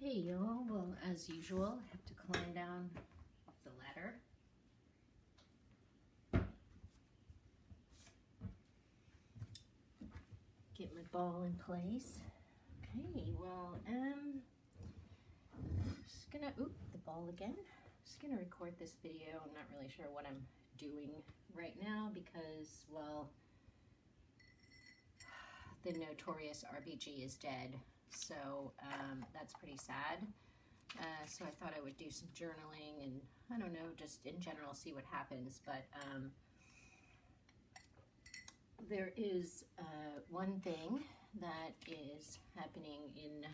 Hey y'all, well as usual, I have to climb down off the ladder. Get my ball in place. Okay, well, just gonna, the ball again. Just gonna record this video. I'm not really sure what I'm doing right now because, well, the notorious RBG is dead. So that's pretty sad. So I thought I would do some journaling and I don't know, just in general see what happens. But there is one thing that is happening in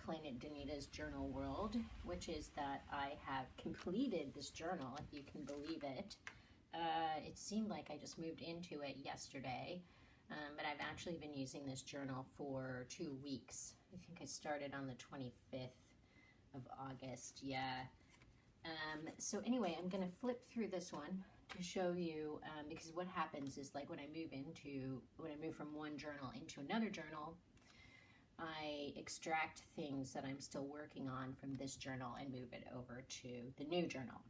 Planet Danita's journal world, which is that I have completed this journal, if you can believe it. It seemed like I just moved into it yesterday. But I've actually been using this journal for 2 weeks. I think I started on the 25th of August, yeah. So anyway, I'm gonna flip through this one to show you, because what happens is like when I move from one journal into another journal, I extract things that I'm still working on from this journal and move it over to the new journal.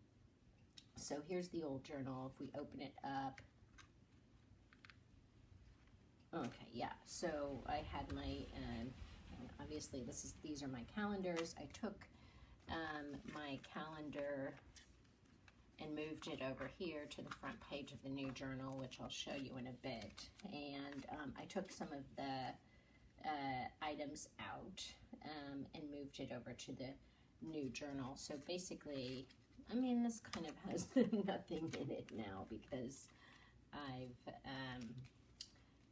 So here's the old journal. If we open it up, okay, yeah, so I had my, obviously these are my calendars. I took my calendar and moved it over here to the front page of the new journal, which I'll show you in a bit. And I took some of the items out and moved it over to the new journal. So basically, I mean, this kind of has nothing in it now because I've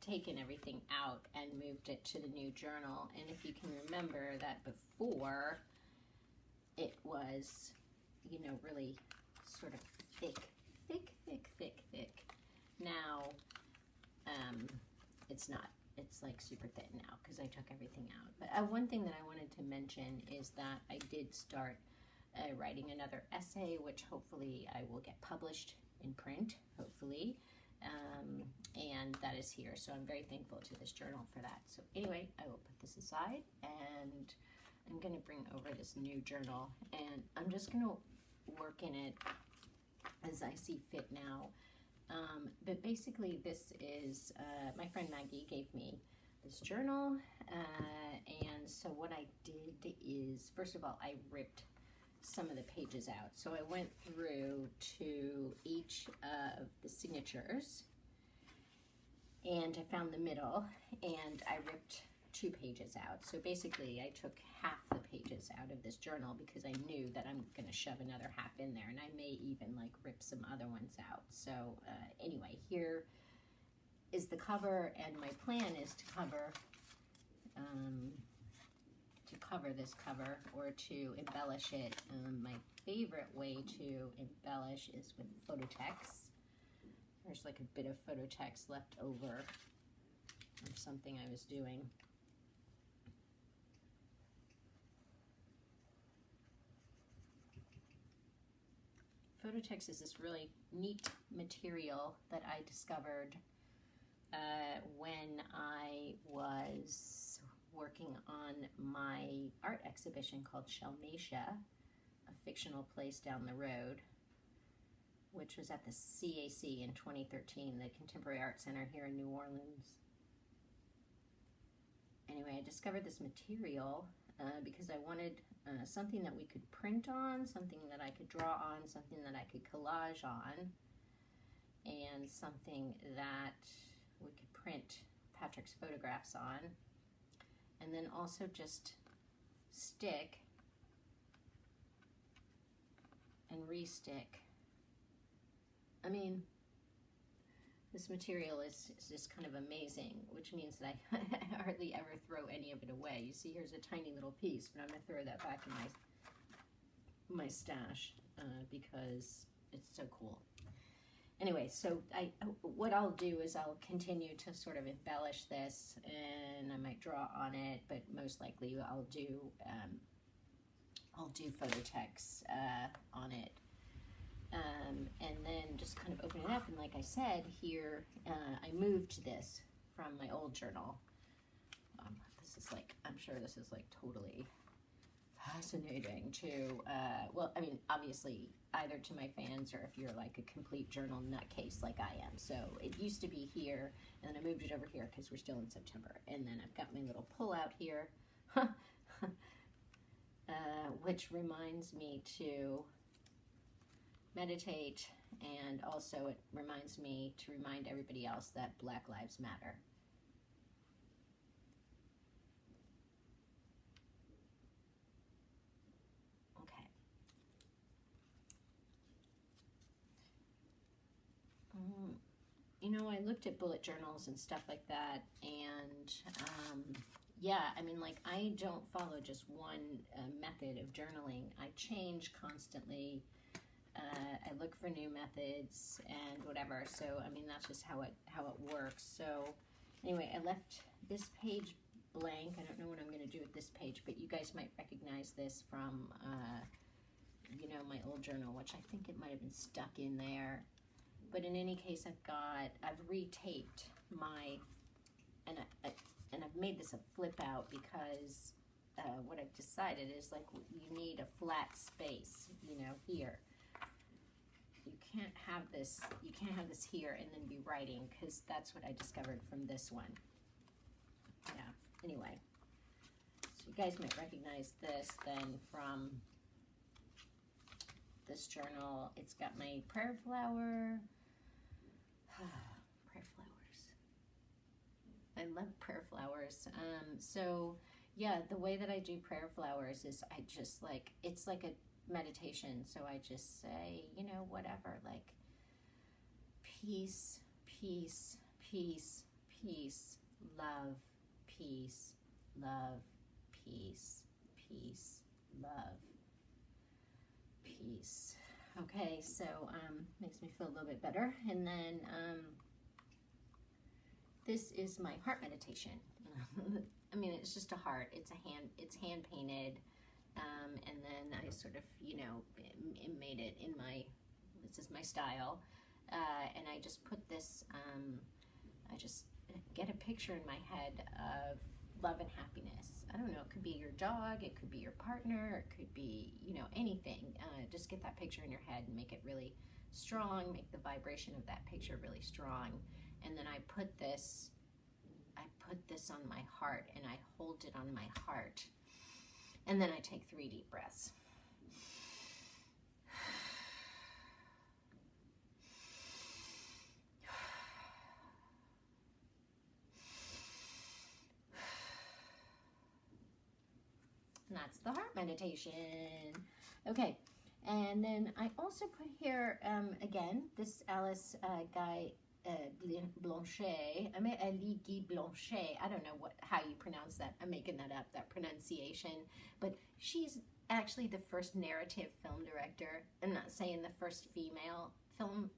taken everything out and moved it to the new journal. And if you can remember that before, it was, you know, really sort of thick. Now, it's not. It's like super thin now because I took everything out. But one thing that I wanted to mention is that I did start writing another essay, which hopefully I will get published in print, hopefully. And that is here. So I'm very thankful to this journal for that. So anyway, I will put this aside and I'm going to bring over this new journal and I'm just going to work in it as I see fit now. But basically this is, my friend Maggie gave me this journal. And so what I did is, first of all, I ripped some of the pages out. So I went through to each of the signatures and I found the middle and I ripped 2 pages out. So basically I took half the pages out of this journal because I knew that I'm going to shove another half in there and I may even like rip some other ones out. So anyway, here is the cover and my plan is to cover this cover or to embellish it. My favorite way to embellish is with photo text. There's like a bit of photo text left over from something I was doing. Photo text is this really neat material that I discovered when I was working on my art exhibition called Shalmatia, a fictional place down the road, which was at the CAC in 2013, the Contemporary Art Center here in New Orleans. Anyway, I discovered this material because I wanted something that we could print on, something that I could draw on, something that I could collage on, and something that we could print Patrick's photographs on. And then also just stick and re-stick. I mean, this material is just kind of amazing, which means that I hardly ever throw any of it away. You see, here's a tiny little piece, but I'm going to throw that back in my stash because it's so cool. Anyway, so what I'll do is I'll continue to sort of embellish this, and I might draw on it, but most likely I'll do photo text on it, and then just kind of open it up. And like I said, here I moved this from my old journal. This is like, I'm sure this is like totally fascinating to, well, I mean, obviously, either to my fans or if you're like a complete journal nutcase like I am. So it used to be here, and then I moved it over here because we're still in September. And then I've got my little pull-out here, which reminds me to meditate, and also it reminds me to remind everybody else that Black Lives Matter. Okay. You know, I looked at bullet journals and stuff like that, and yeah, I mean, like, I don't follow just one method of journaling. I change constantly. I look for new methods and whatever. So, I mean, that's just how it works. So, anyway, I left this page blank. I don't know what I'm going to do with this page, but you guys might recognize this from, you know, my old journal, which I think it might have been stuck in there. But in any case, I've retaped my, and I've made this a flip out because what I've decided is, like, you need a flat space, you know, here. You can't have this here and then be writing, because that's what I discovered from this one. Yeah, anyway. So you guys might recognize this then from this journal. It's got my prayer flower. Prayer flowers. I love prayer flowers. So yeah, the way that I do prayer flowers is I just like, it's like a meditation. So I just say, you know, whatever, like peace, peace, peace, peace, love, peace, love, peace, peace, love, peace. Okay, so makes me feel a little bit better. And then this is my heart meditation. I mean, it's just a heart. It's hand painted. And then I sort of, you know, made it in this is my style. And I just put this, I just get a picture in my head of love and happiness. I don't know, it could be your dog, it could be your partner, it could be, you know, anything. Just get that picture in your head and make it really strong, make the vibration of that picture really strong. And then I put this on my heart, and I hold it on my heart. And then I take 3 deep breaths. And that's the heart meditation. Okay, and then I also put here, again, this Alice Guy Blanchet. I mean, Ali Guy Blanchet. I don't know how you pronounce that. I'm making that up, that pronunciation. But she's actually the first narrative film director. I'm not saying the first female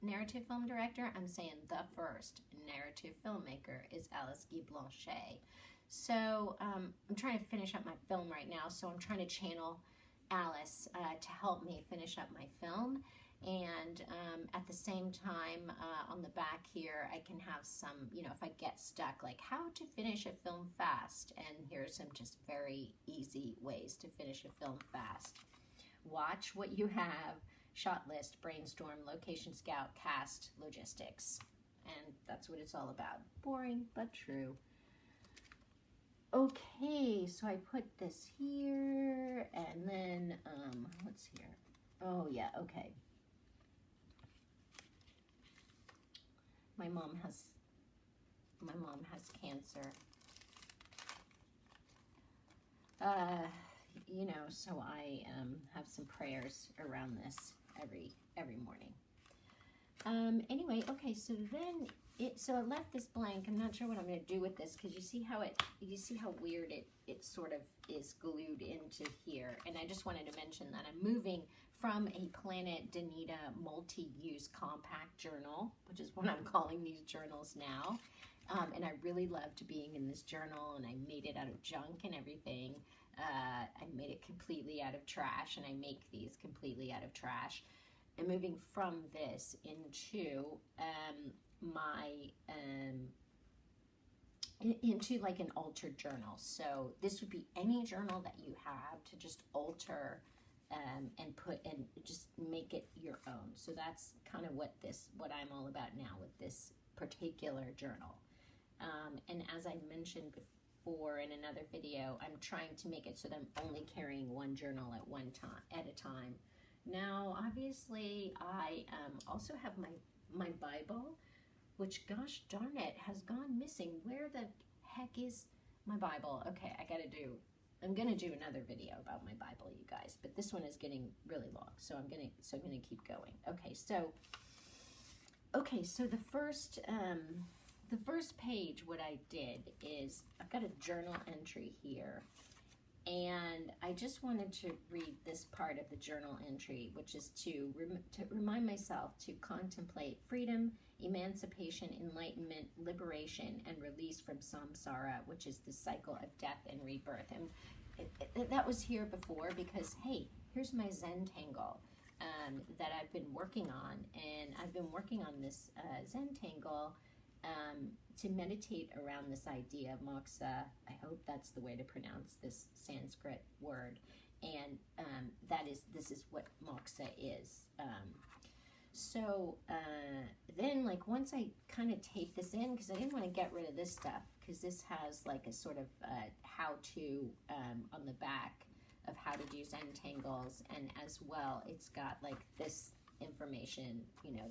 narrative film director. I'm saying the first narrative filmmaker is Alice Guy Blanchet. So I'm trying to finish up my film right now. So I'm trying to channel Alice to help me finish up my film. And at the same time, on the back here, I can have some, you know, if I get stuck, like how to finish a film fast. And here's some just very easy ways to finish a film fast. Watch what you have, shot list, brainstorm, location scout, cast, logistics. And that's what it's all about. Boring, but true. Okay, so I put this here, and then, what's here? Oh yeah, okay. My mom has cancer. You know, so I have some prayers around this every morning. Anyway, okay, so then so I left this blank. I'm not sure what I'm going to do with this, because you see how weird it sort of is glued into here. And I just wanted to mention that I'm moving from a Planet Danita multi-use compact journal, which is what I'm calling these journals now. And I really loved being in this journal, and I made it out of junk and everything. I made it completely out of trash, and I make these completely out of trash. And moving from this into my into like an altered journal. So this would be any journal that you have to just alter and put and just make it your own. So that's kind of what I'm all about now with this particular journal. And as I mentioned before in another video, I'm trying to make it so that I'm only carrying one journal at a time. Now, obviously, I also have my Bible, which, gosh darn it, has gone missing. Where the heck is my Bible? Okay, I'm gonna do another video about my Bible, you guys, but this one is getting really long, so I'm gonna keep going. Okay, so the first page, what I did is I've got a journal entry here, and I just wanted to read this part of the journal entry, which is to remind myself to contemplate freedom, emancipation, enlightenment, liberation, and release from samsara, which is the cycle of death and rebirth. And that was here before because, hey, here's my Zentangle that I've been working on. And I've been working on this Zentangle to meditate around this idea of moksha. I hope that's the way to pronounce this Sanskrit word. And this is what moksha is. Then, like, once I kind of tape this in, because I didn't want to get rid of this stuff, because this has like a sort of how-to on the back of how to do Zentangles, and as well, it's got like this information,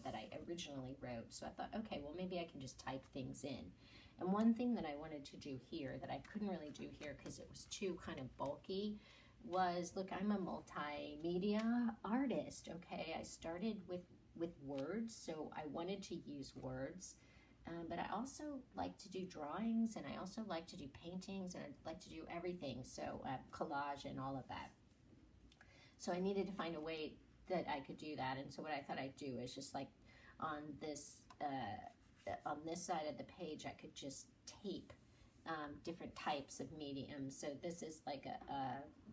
that I originally wrote. So I thought, okay, well, maybe I can just type things in. And one thing that I wanted to do here that I couldn't really do here because it was too kind of bulky was, look, I'm a multimedia artist, okay? I started with words, so I wanted to use words, but I also like to do drawings, and I also like to do paintings, and I like to do everything, so collage and all of that. So I needed to find a way that I could do that, and so what I thought I'd do is just like on this side of the page, I could just tape different types of mediums. So this is like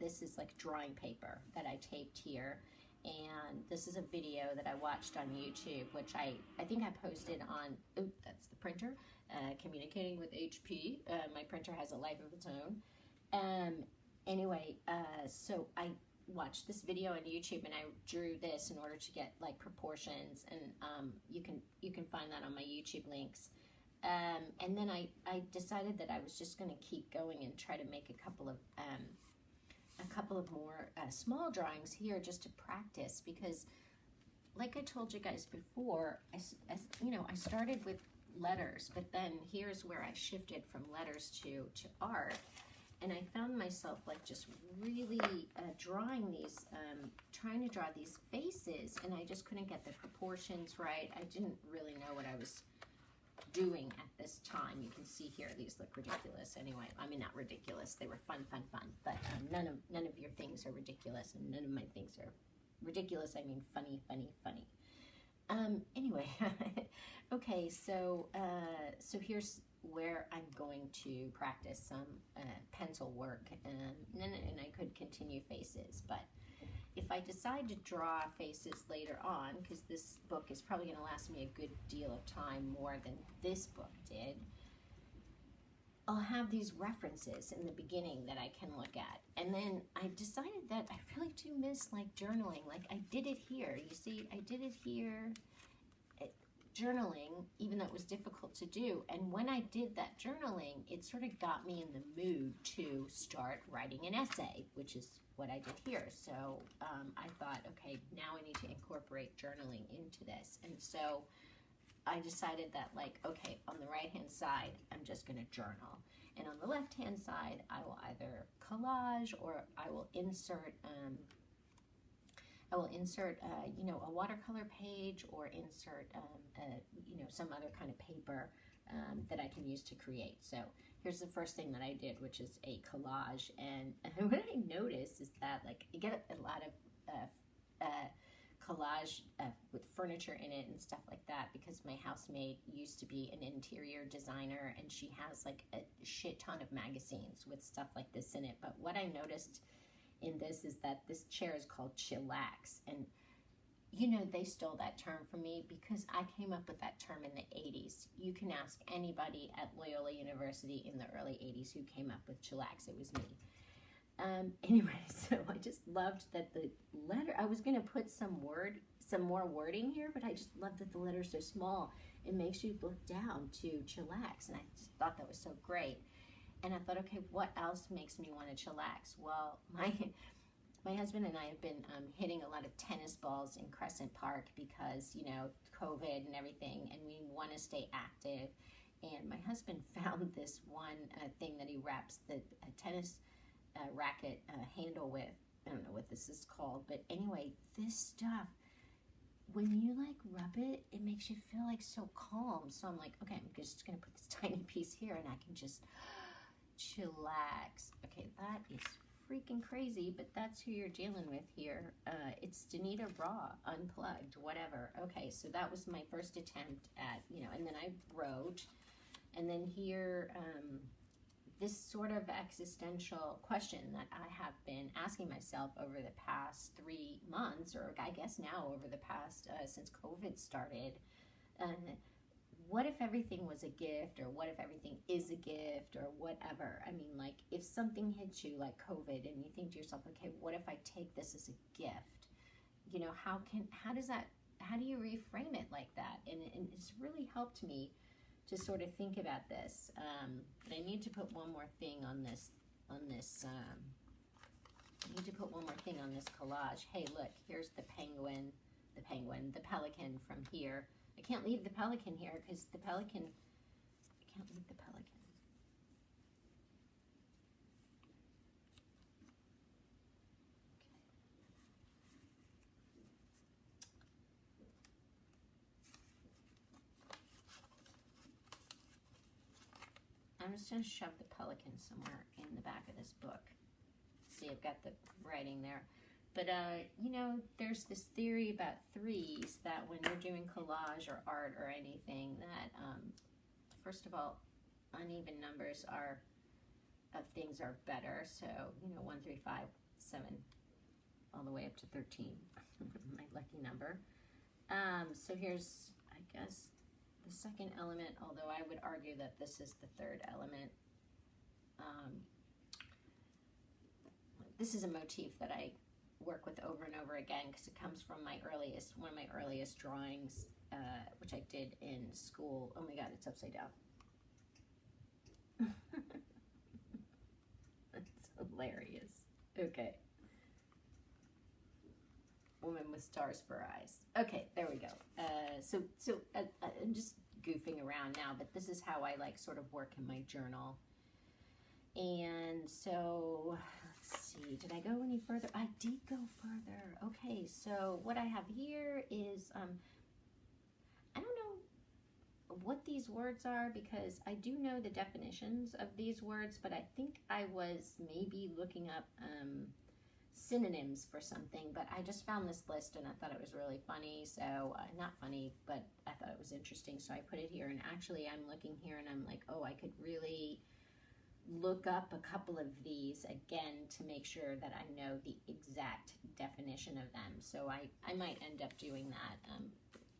this is like drawing paper that I taped here, and this is a video that I watched on YouTube, which I think I posted on. Oh, that's the printer. Communicating with HP. My printer has a life of its own. Anyway, so I watched this video on YouTube, and I drew this in order to get like proportions, and you can find that on my YouTube links. And then I decided that I was just going to keep going and try to make a couple of more small drawings here just to practice, because like I told you guys before, I started with letters, but then here's where I shifted from letters to art. And I found myself like just really drawing these, trying to draw these faces, and I just couldn't get the proportions right. I didn't really know what I was doing at this time. You can see here, these look ridiculous. Anyway, I mean, not ridiculous. They were fun, but none of your things are ridiculous, and none of my things are ridiculous. I mean, funny. Anyway, okay, so here's where I'm going to practice some pencil work, and I could continue faces, but if I decide to draw faces later on, because this book is probably going to last me a good deal of time, more than this book did, I'll have these references in the beginning that I can look at. And then I decided that I really do miss like journaling. Like I did it here. You see, I did it here. Journaling, even though it was difficult to do. And when I did that journaling, it sort of got me in the mood to start writing an essay, which is what I did here. So I thought, okay, now I need to incorporate journaling into this. And so I decided that, like, okay, on the right-hand side, I'm just going to journal. And on the left-hand side, I will either collage or I will insert a watercolor page, or insert, some other kind of paper that I can use to create. So here's the first thing that I did, which is a collage. And what I noticed is that, like, you get a lot of collage with furniture in it and stuff like that, because my housemate used to be an interior designer, and she has like a shit ton of magazines with stuff like this in it. But what I noticed in this is that this chair is called Chillax, and You know, they stole that term from me because I came up with that term in the 80s. You can ask anybody at Loyola University in the early 80s who came up with chillax. It was me. Anyway, so I just loved that the letter, I was going to put some more wording here, but I just loved that the letter's so small. It makes you look down to chillax, and I just thought that was so great. And I thought, okay, what else makes me want to chillax? Well, my husband and I have been hitting a lot of tennis balls in Crescent Park because, you know, COVID and everything, and we want to stay active. And my husband found this one thing that he wraps the tennis racket handle with. I don't know what this is called, but anyway, this stuff, when you like rub it, it makes you feel like so calm. So I'm like, okay, I'm just gonna put this tiny piece here and I can just chillax. Okay, that is freaking crazy, but that's who you're dealing with here. It's Danita Raw, unplugged, whatever. Okay, so that was my first attempt at, you know, and then I wrote, and then here, this sort of existential question that I have been asking myself over the past 3 months, or I guess now over the past, since COVID started, what if everything was a gift, or what if everything is a gift, or whatever? I mean, like, if something hits you like COVID and you think to yourself, okay, what if I take this as a gift? You know, how do you reframe it like that? And it's really helped me to sort of think about this. But I need to put one more thing on this, I need to put one more thing on this collage. Hey, look, here's the pelican from here. I can't leave the pelican here because I can't leave the pelican. I'm just going to shove the pelican somewhere in the back of this book. See, I've got the writing there. But, you know, there's this theory about threes that when you're doing collage or art or anything that, first of all, uneven numbers of things are better. So, you know, 1, 3, 5, 7, all the way up to 13, my lucky number. So here's, I guess, the second element, although I would argue that this is the third element. This is a motif that I work with over and over again because it comes from one of my earliest drawings, which I did in school. Oh my God, it's upside down. That's hilarious. Okay. Woman with stars for eyes. Okay, there we go. So I'm just goofing around now, but this is how I like sort of work in my journal. And so, let's see, did I go any further? I did go further. Okay, so what I have here is, I don't know what these words are because I do know the definitions of these words, but I think I was maybe looking up synonyms for something, but I just found this list and I thought it was really funny. So not funny, but I thought it was interesting, so I put it here. And actually I'm looking here and I'm like, oh, I could really look up a couple of these again to make sure that I know the exact definition of them. So I might end up doing that.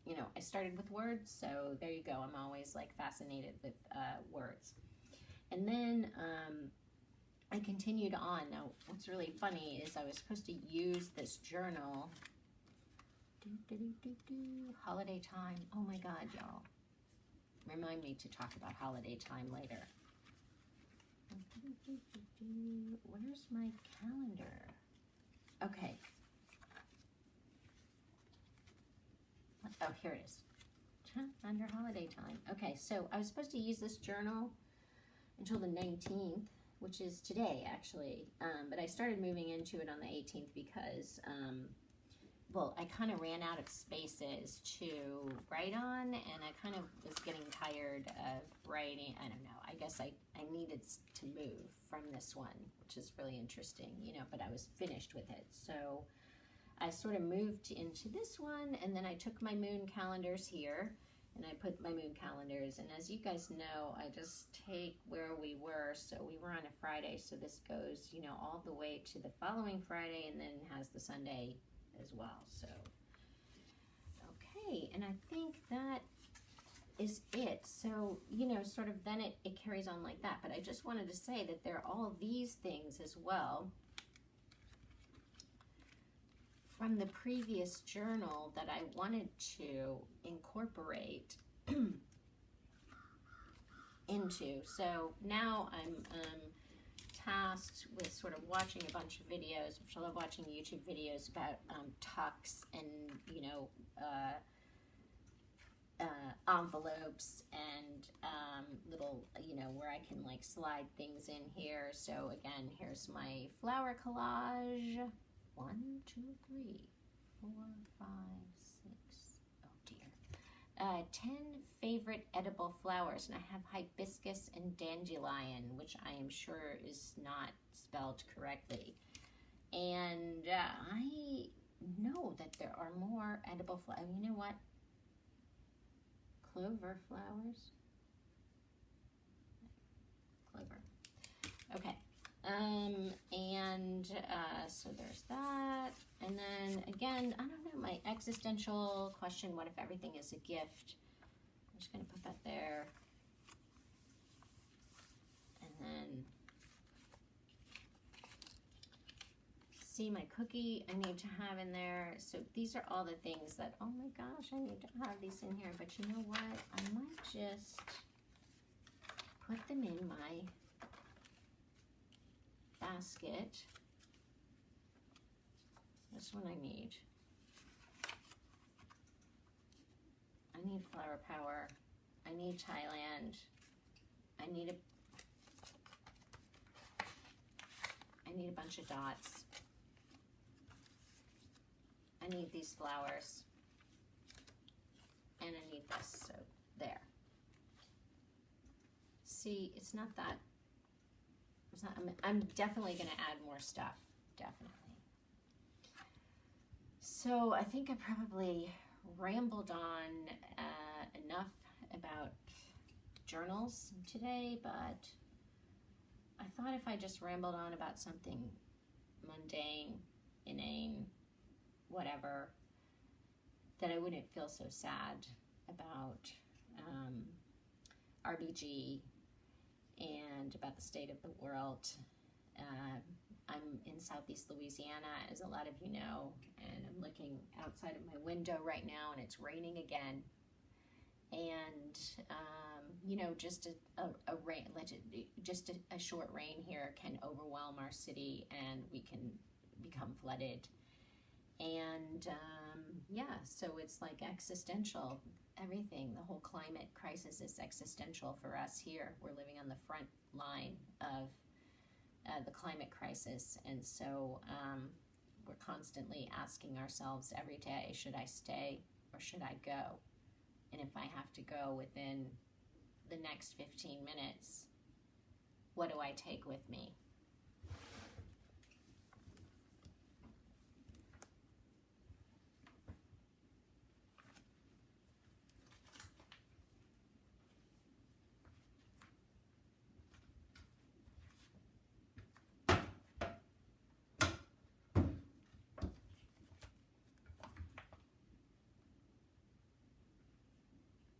You know, I started with words, so there you go. I'm always like fascinated with words. And then I continued on. Now, what's really funny is I was supposed to use this journal. Holiday time. Oh my God, y'all. Remind me to talk about holiday time later. Where's my calendar? Okay. Oh, here it is. Under holiday time. Okay, so I was supposed to use this journal until the 19th, which is today, actually. But I started moving into it on the 18th because, well, I kind of ran out of spaces to write on, and I kind of was getting tired of writing. I don't know. I guess I needed to move from this one, which is really interesting, you know, but I was finished with it. So I sort of moved into this one, and then I took my moon calendars here, and I put my moon calendars, and as you guys know, I just take where we were. So we were on a Friday, so this goes, you know, all the way to the following Friday, and then has the Sunday as well. So Okay, and I think that is it. So, you know, sort of then it carries on like that. But I just wanted to say that there are all these things as well from the previous journal that I wanted to incorporate into. So now I'm tasked with sort of watching a bunch of videos, which I love watching YouTube videos about tucks and, you know, envelopes and little, you know, where I can like slide things in here. So again, here's my flower collage. 1, 2, 3, 4, 5, 6. Oh dear. 10 favorite edible flowers, and I have hibiscus and dandelion, which I am sure is not spelled correctly. And I know that there are more edible flowers. You know what? Clover flowers. Clover. Okay. So there's that. And then again, I don't know, my existential question, what if everything is a gift? I'm just going to put that there. And then see my cookie I need to have in there. So these are all the things that, oh my gosh, I need to have these in here. But you know what? I might just put them in my basket. This one I need. I need flower power. I need Thailand. I need a bunch of dots. I need these flowers. And I need this, so there. See, it's not that, I'm definitely gonna add more stuff, definitely. So I think I probably rambled on enough about journals today, but I thought if I just rambled on about something mundane, inane, whatever, that I wouldn't feel so sad about RBG and about the state of the world. I'm in Southeast Louisiana, as a lot of you know, and I'm looking outside of my window right now, and it's raining again. And you know, just a rain, just a short rain here can overwhelm our city, and we can become flooded. And yeah, so it's like existential. Everything, the whole climate crisis is existential for us here. We're living on the front line of the climate crisis, and so we're constantly asking ourselves every day, should I stay or should I go? And if I have to go within the next 15 minutes, what do I take with me?